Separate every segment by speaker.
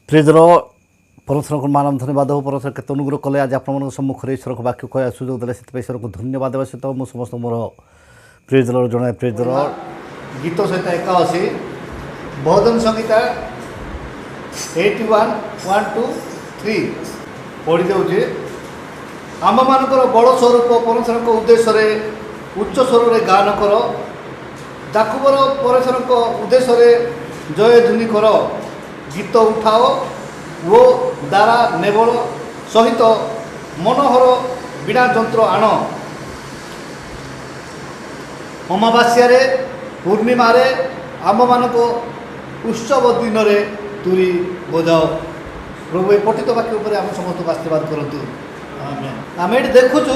Speaker 1: ପ୍ରିୟଜର ପରମେଶ୍ୱରଙ୍କୁ ମାନ ଧନ୍ୟବାଦ ହେଉ। ପରମେଶ୍ୱର କେତେ ଅନୁଗ୍ରହ କଲେ ଆଜି ଆପଣମାନଙ୍କ ସମ୍ମୁଖରେ ଈଶ୍ୱରଙ୍କ ବାକ୍ୟ କହିବା ସୁଯୋଗ ଦେଲେ, ସେଥିପାଇଁ ଈଶ୍ୱରଙ୍କୁ ଧନ୍ୟବାଦ ଦେବା ସହିତ ମୁଁ ସମସ୍ତଙ୍କୁ ମୋର ପ୍ରିୟଜର ଜଣାଏ। ପ୍ରିୟଜର ଗୀତ ସହିତ 81 ଭଜନ ସଂହିତା 81 1 2 3 ପଢ଼ି ଦେଉଛି। ଆମମାନଙ୍କର ବଡ଼ ସ୍ୱରୂପ ପରମେଶ୍ୱରଙ୍କ ଉଦ୍ଦେଶ୍ୟରେ ଉଚ୍ଚ ସ୍ୱରରେ ଗାନ କର, ଯାକୁବର ପରମେଶ୍ୱରଙ୍କ ଉଦ୍ଦେଶ୍ୟରେ ଜୟ ଧ୍ୱନି କର। ଗୀତ ଉଠାଅ ଓ ଦ୍ୱାରା ନେବଳ ସହିତ ମନୋହର ବୀଣା ଯନ୍ତ୍ର ଆଣ। ଅମାବାସ୍ୟାରେ ପୂର୍ଣ୍ଣିମାରେ ଆମମାନଙ୍କ ଉତ୍ସବ ଦିନରେ ତୁରୀ ବଜାଅ। ପ୍ରଭୁ ଏ ପଠିତ ବାକ୍ୟ ଉପରେ ଆମେ ସମସ୍ତଙ୍କୁ ଆଶୀର୍ବାଦ କରନ୍ତୁ। ଆମେ ଏଠି ଦେଖୁଛୁ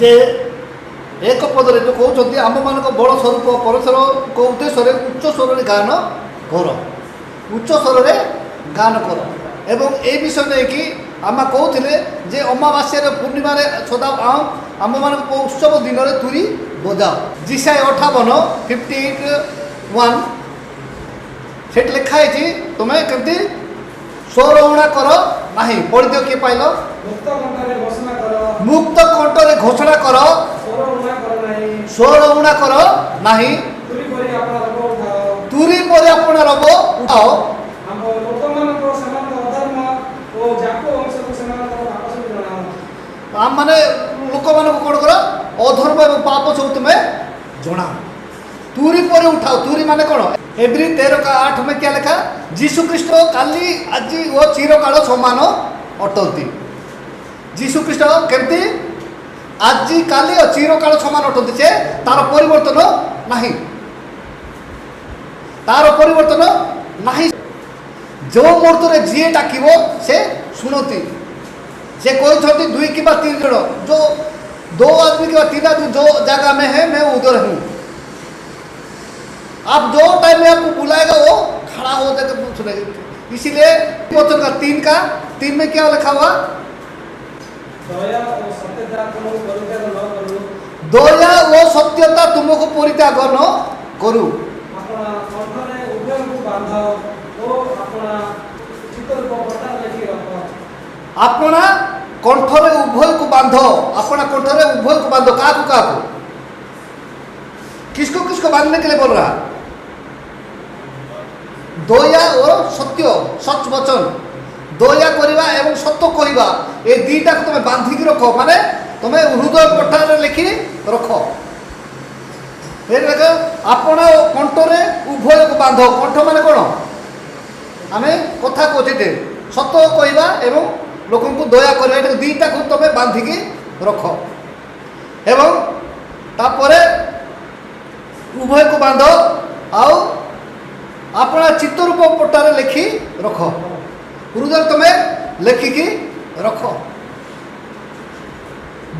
Speaker 1: ଯେ ଏକ ପଦରେ ଯେଉଁ କହୁଛନ୍ତି ଆମମାନଙ୍କ ବଡ଼ ସ୍ୱରୂପ ପରମେଶ୍ୱରଙ୍କ ଉଦ୍ଦେଶ୍ୟରେ ଉଚ୍ଚ ସ୍ୱରରେ ଗାନ କର, ଉଚ୍ଚ ସ୍ୱରରେ ଗାନ କର। ଏବଂ ଏ ବିଷୟ ନେଇକି ଆମେ କହୁଥିଲେ ଯେ ଅମାବାସ୍ୟାରେ ପୂର୍ଣ୍ଣିମାରେ ସଦା ଆମମାନଙ୍କ ଉତ୍ସବ ଦିନରେ ତୁରୀ ବଜାଅ। ଜିସାଇ 58:1 ସେଠି ଲେଖା ହେଇଛି ତୁମେ କେମିତି ସ୍ୱରଉଣା କର ନାହିଁ। ପଢ଼ିଦିଅ, କିଏ ପାଇଲ? ମୁକ୍ତ କଣ୍ଠରେ ଘୋଷଣା କର, ସ୍ୱରଉଣା କର ନାହିଁ। ତୁରୀ ପରି ଆପଣ ରବ ଉଠାଅ। ମାନେ ଲୋକମାନଙ୍କୁ କ'ଣ କର? ଅଧର୍ମ ଏବଂ ପାପ ସବୁ ତୁମେ ଜଣାଅ। ତୁରୀ ପରେ ଉଠାଅ। ତୁରୀ ମାନେ କ'ଣ? ଏଭ୍ରି 13:8 में क्या ଲେଖା? ଯୀଶୁ ଖ୍ରୀଷ୍ଟ କାଲି ଆଜି ଓ ଚିରକାଳ ସମାନ ଅଟନ୍ତି। ଯୀଶୁ ଖ୍ରୀଷ୍ଟ କେମିତି ଆଜି କାଲି ଓ ଚିରକାଳ ସମାନ ଅଟନ୍ତି। ସେ ତାର ପରିବର୍ତ୍ତନ ନାହିଁ, ତାର ପରିବର୍ତ୍ତନ ନାହିଁ। ଯେଉଁ ମୁହୂର୍ତ୍ତରେ ଯିଏ ଡାକିବ ସେ ଶୁଣନ୍ତି। ସେ କହିଛନ୍ତି 2 किंवा 3 जन, जो 2 आदमी किंवा 3 आदमी जो जगह में है मैं उधर हूँ। आप जो टाइम में आपको बुलाएगा वो खड़ा हो जाकर सुनेगा। इसीलिए वचन का 3 में क्या लिखा हुआ? दया व सत्यता तुमको परित्याग न करू। अपना कंठरे उभय को बांध, अपना कंठरे उभय को बांधो। काको काको? किसको किसको बांधने के लिए बोल रहा? दया और सत्य, सच वचन। दया करिबा एवं सत्य कहवा, ए दीटा को तुम्हें बांधिकी रख। माने तुम्हें हृदय पठारे लिखि रख। अपना कंठरे उभय को बांध। कंठ माने कौन? आम कथा कहे सत्य कहवा एवं लोक को दया कर, दीटा को तुम बांधिकी रख। एवं तापर उभय को बांध आउ अपना चित्तरूप पट्टारे लिखि रख। हृदय तुम्हें लिखिकी रख।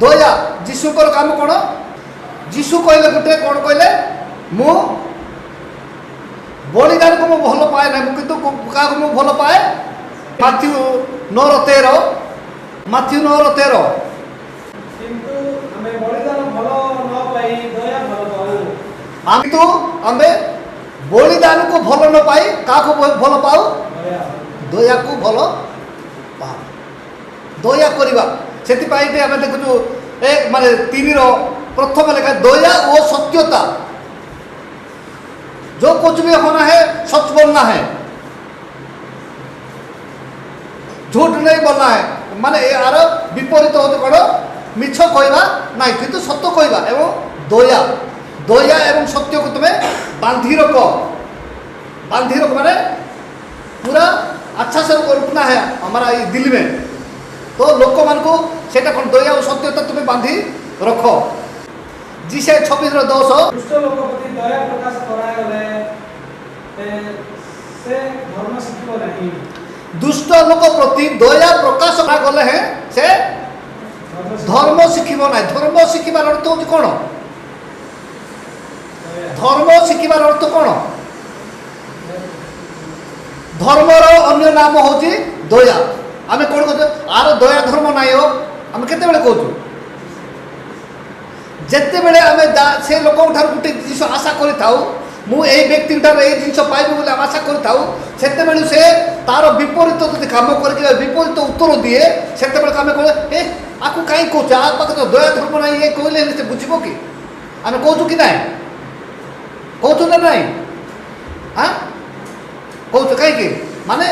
Speaker 1: दया जीशुकर काम कौन? जीशु कहले गोटे कौन कहले? मु बलिदान को भल पाए ना, किंतु क्या भल पाए? माथ्यू 9:13 किंतु आमे बलिदान को भल न पाई क्या भल पाऊ? दया को भल पाऊ। दया करवा से आम देखु एक माने 3 प्रथम लेखा दया और सत्यता। जो कुछ भी होना है सच बोलना है, झूठ नहीं बोलना है। माने यार विपरीत होते कौन? मिछ कहवा नहीं किंतु सत्य कहवा एवं दया। दया एवं सत्य को तुम्हें बांधी रख। बांधी रख माने पूरा अच्छा से रखना है हमारा ये दिल में। तो लोक मान को सेटा कौन? दया और सत्यता तुम्हें बांधी रख। जिसे 26:10 दुष्ट लोक प्रति दया प्रकाश गले हैं से धर्म शिखिब ना। धर्म शिखिबार अर्थ हूँ कौन? धर्म शिखिबार अर्थ कौन? धर्मर अन्य नाम हूँ दया। आम कौन कहते? आर दया धर्म नाई हो आम केते कहूँ? जिते बड़े आम से लोक गोटे जिस आशा कर ମୁଁ ଏଇ ବ୍ୟକ୍ତିଠାରୁ ଏଇ ଜିନିଷ ପାଇବି ବୋଲି ଆମେ ଆଶା କରିଥାଉ, ସେତେବେଳେ ସେ ତାର ବିପରୀତ ଯଦି କାମ କରିକି ବିପରୀତ ଉତ୍ତର ଦିଏ, ସେତେବେଳେ ଆମେ କହିବା ଏ ଆକୁ କାହିଁ କହୁଛୁ, ଆ ପାଖରେ ତ ଦୟା ଧର୍ମ ନାହିଁ, ଇଏ କହିଲେ ହେଲେ ସେ ବୁଝିବ କି? ଆମେ କହୁଛୁ କି ନାହିଁ? କହୁଛୁ ନା ନାହିଁ? ହଁ କହୁଛୁ କାହିଁକି? ମାନେ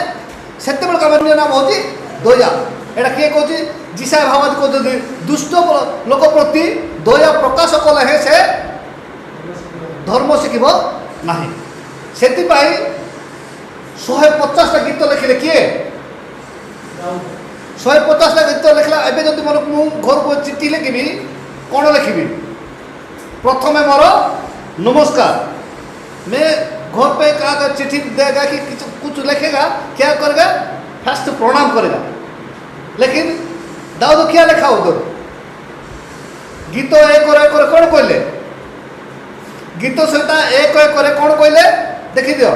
Speaker 1: ସେତେବେଳେ ଆମ ନାମ ହେଉଛି ଦୟା। ଏଇଟା କିଏ କହୁଛି? ଯିଶା ଭାବାଦୀ କହୁଛନ୍ତି ଦୁଷ୍ଟ ଲୋକ ପ୍ରତି ଦୟା ପ୍ରକାଶ କଲେ ହିଁ ସେ ଧର୍ମ ଶିଖିବ ନାହିଁ। ସେଥିପାଇଁ 150ଟା ଗୀତ ଲେଖିଲେ କିଏ? 150ଟା ଗୀତ ଲେଖିଲା। ଏବେ ଯଦି ମୋର ମୁଁ ଘରକୁ ଚିଠି ଲେଖିବି, କ'ଣ ଲେଖିବି? प्रथमे मोर नमस्कार, मैं घर पे कहा चिट्ठी देगा कि कुछ लिखेगा, क्या करेगा? फर्स्ट प्रणाम करेगा। लेकिन दाऊद क्या लिखा उधर? गीत एक कौन कहले? गीत सहित एक कौन कहले? देखी दियो,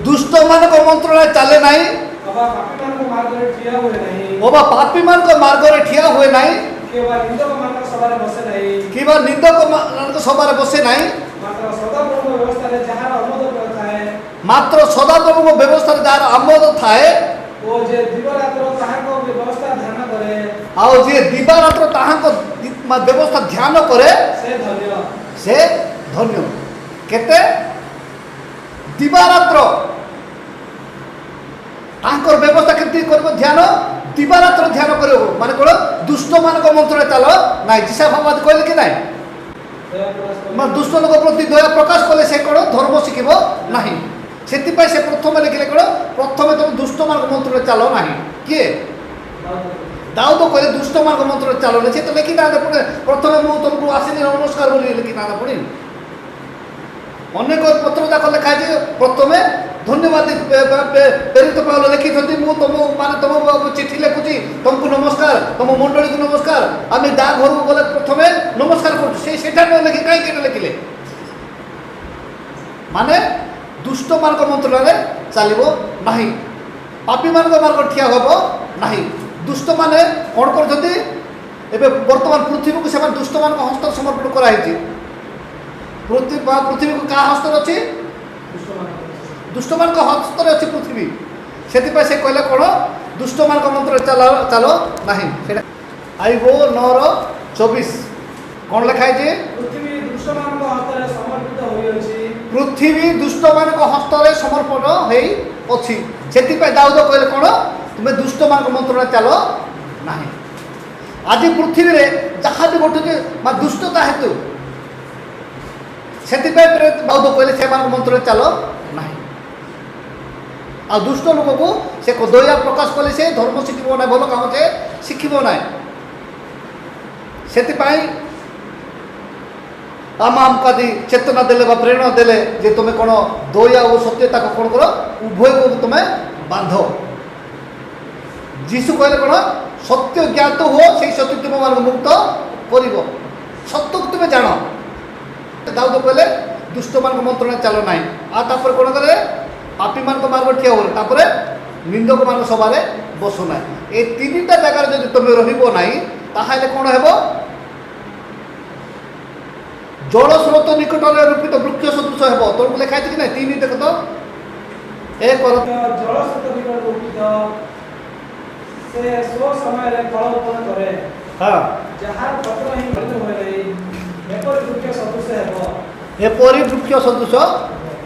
Speaker 1: दुष्ट मान मंत्रालय चले नहीं, पापी मान मार्ग ठिया हुए नहीं, निंदक मान सभारे बसे नहीं, मात्र सदाप्रभु व्यवस्था जार आमोद थाए, आओ जे दिवारात्र ताहाको व्यवस्था ध्यान करे से धन्य। केते दिवारात्र तांकर व्यवस्था केते करबो ध्यान, दिवारात्र ध्यान करो माने कोन दुष्ट मान मंत्र चल नाइ। जिसा भावाद कहले कि नाइ, दुष्ट लोक प्रति दया प्रकाश कले से कोन धर्म शिखिबो नाही। सेतिपाई से प्रथम लिखिले कोन प्रथमे तुम दुष्ट मान मंत्र चल नाही। किए? दाऊद कहले दुष्ट मान मंत्र चल नै। से तो लिखि ना प्रथमे मु तुमको आसीनी नमस्कार बोली लिखि ना पड़ी। अनेक पत्र जाक लिखा है प्रथमे धन्यवाद प्रेरित पावल लिखि मु तुम मान तुम चिठी लिखुची तुमको नमस्कार, तुम मंडली को नमस्कार, आम दा घर को गले प्रथमे नमस्कार कर लिखि कहीं लिखिले माने दुष्ट मार्ग मंत्रालय चलो ना, पापी मान मार्ग ठिया हम ना। दुष्ट माने कौन कर बर्तमान पृथ्वी को से दुष्ट मान हस्त समर्पण कराई। पृथ्वी को क्या हस्त अच्छी? दुष्ट मान हस्त अच्छी पृथ्वी। से कहले कौन दुष्ट मान मंत्र चल चलो ना। आईबो 9:24 कौन लिखाई? पृथ्वी दुष्ट मान हस्त समर्पण होती। से दाऊद कहले कौन तुम्हें दुष्ट मान मंत्र चलो ना। आज पृथ्वी रे जहाँ भी घटुचे दुष्टता हेतु से दाऊद कहले से मंत्र चलो ना। आ दुष्ट लोक को से दया प्रकाश कले से धर्म शिखब ना, भल काम से शिखब ना। से आमको चेतना देले प्रेरणा देले जे तुम्हें कौन दया और सत्यता को कौन करो उभय को तुम्हें बांध। जीशु कहले कौन सत्य ज्ञात हो से सत्य तुम मान मुक्त कर सत्य को तुम्हें जान। दाऊद कहले दुष्ट मान मंत्र चल ना। आपर कौन करे पापी मान मार्ग ठिया हो, निंदक मान सभारे बसो ना। ये 3टा जगार जो तुम रहिबो ना ताहाले कौन हेबो? जल स्रोत निकट रूपित वृक्ष सदृश हेब। तुमको लिखाई कि ना 3 देख तो एक जल स्रोत निकट रूपित से सो समय रे फल उत्पन्न करे। हां जहार पत्र ही फलित होय नै एपरि वृक्ष सदृश हेब। एपरि वृक्ष सदृश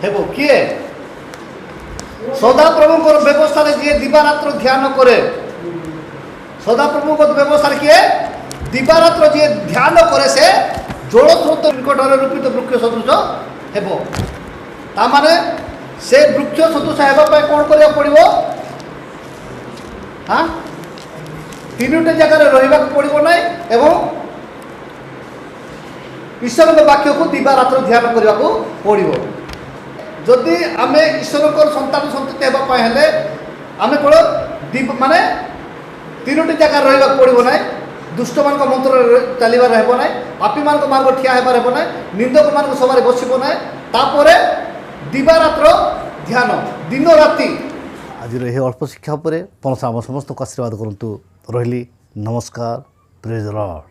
Speaker 1: हेब किए? सदा प्रभु को व्यवस्था रे जे दिवारात्र ध्यान करे। सदा प्रभु को व्यवस्था किए दिवारात्र जे ध्यान करे से जल स्रोत निकट रूपित वृक्ष सदृश हेब। ता माने से वृक्ष सदृश हेबा पाए कोन करिया पड़िबो? हां 3टा जगह रहिबा पड़िबो नै एवं ईश्वर वाक्य को दिवारात्र ध्यान करने को पड़ो। जदि आम ईश्वर को संतान संतति होगा हेले आम कौन माने 3टी जगह रहा पड़ो ना। दुष्ट मान मंत्र चलबार हेब ना, पापी मान मार्ग ठिया होबार हेब ना, निंदक मान सभार बसब ना। तापर दिवारात्र ध्यान दिन राति। आज ये अल्प शिक्षा पर आम समस्त को आशीर्वाद करतु। रही नमस्कार। Praise the Lord.